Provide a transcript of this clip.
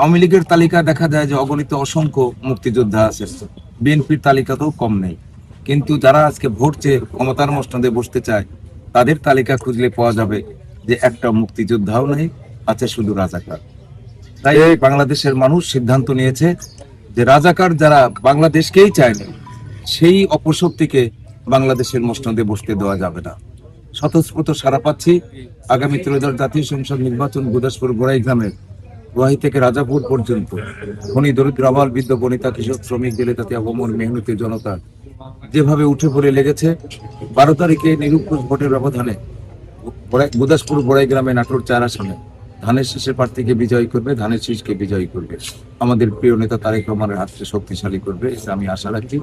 আওয়ামী লীগের তালিকা দেখা যায় যে অগণিত অসংখ্য মুক্তিযোদ্ধা আছে, বিএনপির তালিকাতেও কম নেই। কিন্তু যারা আজকে ভোট চেয়ে ক্ষমতার মসনদে বসতে চায় তাদের তালিকা খুঁজলে পাওয়া যাবে যে একটা মুক্তিযোদ্ধাও নেই, আছে শুধু রাজাকার। তাই বাংলাদেশের মানুষ সিদ্ধান্ত নিয়েছে যে রাজাকার যারা বাংলাদেশকেই চায় না, সেই অপশক্তিকে বাংলাদেশের মসনদে বসতে দেওয়া যাবে না। স্বতঃস্ফূর্ত সারা পাচ্ছি। আগামী ত্রয়োদশ জাতীয় সংসদ নির্বাচন গুদাসপুর গোড়াই গ্রামের গোয়াহি থেকে রাজাপুর পর্যন্ত ধনী দরিদ্র আবাল বৃদ্ধ বনিতা কৃষক শ্রমিক জেলেতাতি অগমর মেহনতি জনতা যেভাবে উঠে পড়ে লেগেছে, 12 তারিখে নিরঙ্কুশ ভোটের ব্যবধানে গুদাসপুর গোড়াই গ্রামে নাটোর 4 আসনে ধানের শীষের প্রার্থীকে বিজয়ী করবে, ধানের শীষকে বিজয়ী করবে, আমাদের প্রিয় নেতা তারেক রহমানের হাতকে শক্তিশালী করবে, এটা আমি আশা রাখি।